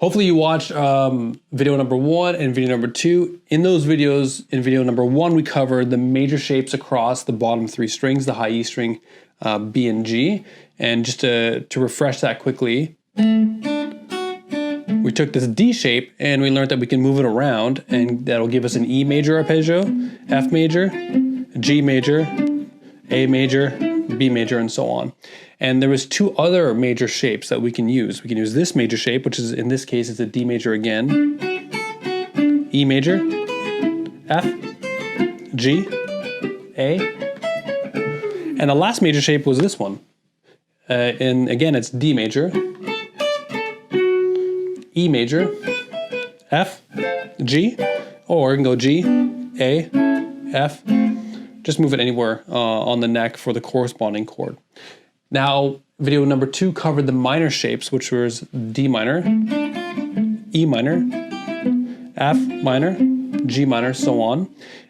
Hopefully you watched video number 1 and video number 2. In those videos, in video number 1, we covered the major shapes across the bottom 3 strings, the high E string, B and G. And just to refresh that quickly, we took this D shape and we learned that we can move it around, and that'll give us an E major arpeggio, F major, G major, A major, B major, and so on. And there was 2 other major shapes that we can use. We can use this major shape, which is, in this case, it's a D major again, E major, F, G, A, and the last major shape was this one. And again, it's D major, E major, F, G, or you can go G, A, F. Just move it anywhere on the neck for the corresponding chord. Now, video number 2 covered the minor shapes, which was D minor, E minor, F minor, G minor, so on.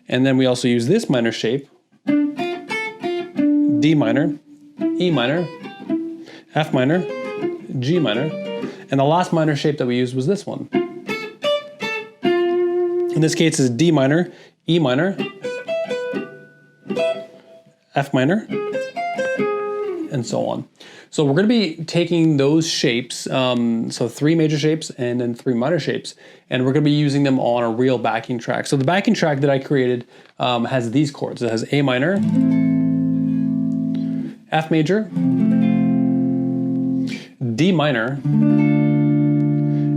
And then we also use this minor shape, D minor, E minor, F minor, G minor, and the last minor shape that we used was this one. In this case, it's D minor, E minor, F minor, and so on. So we're going to be taking those shapes, so 3 major shapes and then 3 minor shapes, and we're going to be using them on a real backing track. So the backing track that I created has these chords. It has A minor, F major, D minor,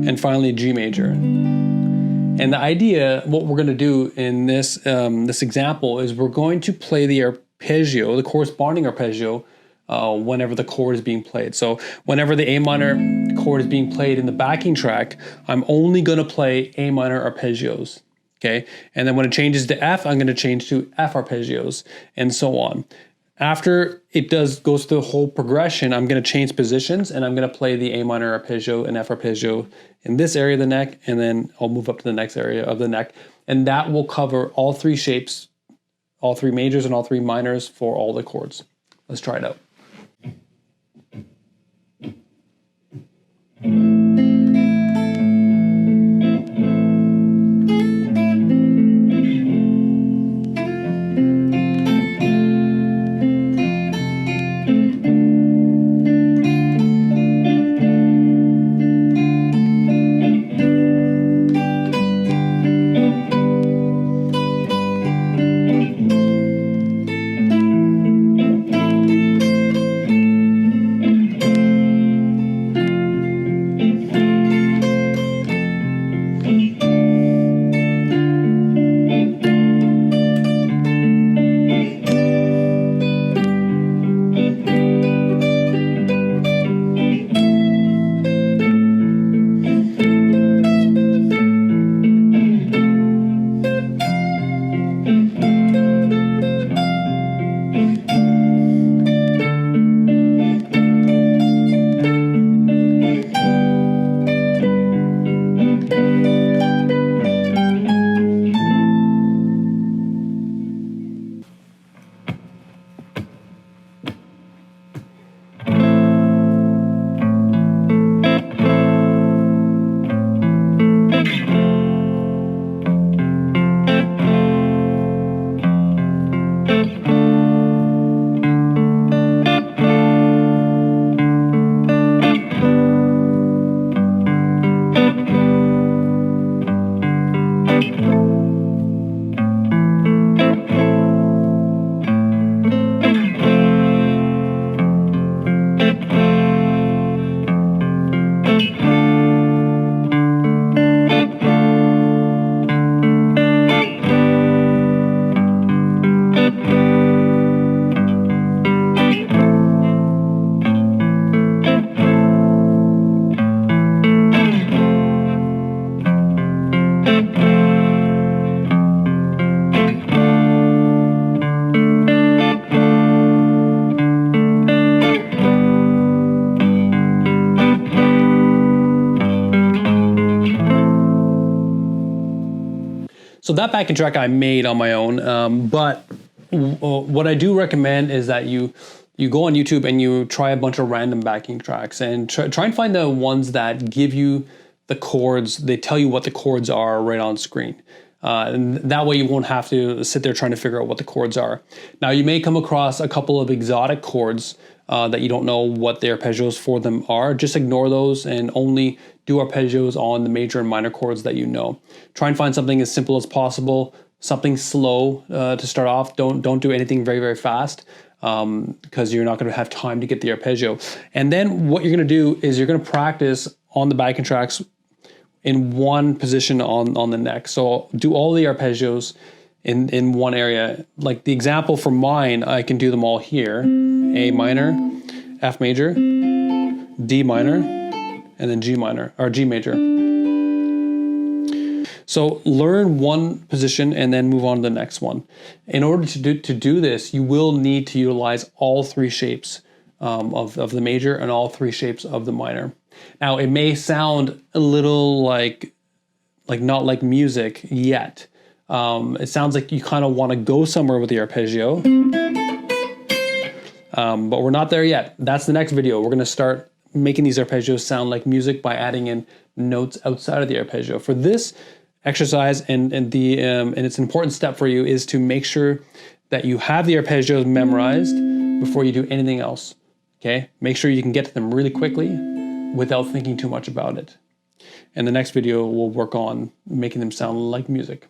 and finally G major. And the idea, what we're going to do in this this example, is we're going to play the arpeggio, the corresponding arpeggio, whenever the chord is being played. So whenever the A minor chord is being played in the backing track, I'm only going to play A minor arpeggios. Okay, and then when it changes to F, I'm going to change to F arpeggios, and so on. After it goes through the whole progression, I'm going to change positions, and I'm going to play the A minor arpeggio and F arpeggio in this area of the neck, and then I'll move up to the next area of the neck, and that will cover all 3 shapes, all 3 majors and all 3 minors for all the chords. Let's try it out. So that backing track I made on my own, but what I do recommend is that you go on YouTube and you try a bunch of random backing tracks and try and find the ones that give you the chords, they tell you what the chords are right on screen. And that way you won't have to sit there trying to figure out what the chords are. Now you may come across a couple of exotic chords that you don't know what the arpeggios for them are. Just ignore those and only do arpeggios on the major and minor chords that you know. Try and find something as simple as possible, something slow to start off. Don't do anything very, very fast because you're not going to have time to get the arpeggio. And then what you're going to do is you're going to practice on the backing tracks in one position on the neck. So do all the arpeggios in one area. Like the example for mine, I can do them all here. A minor, F major, D minor, and then G minor, or G major. So learn one position and then move on to the next one. In order to do this, you will need to utilize all three shapes of the major and all three shapes of the minor. Now, it may sound a little like not like music yet. It sounds like you kind of want to go somewhere with the arpeggio, but we're not there yet. That's the next video. We're going to start making these arpeggios sound like music by adding in notes outside of the arpeggio. For this exercise, and it's an important step for you, is to make sure that you have the arpeggios memorized before you do anything else. Okay? Make sure you can get to them really quickly without thinking too much about it. And the next video will work on making them sound like music.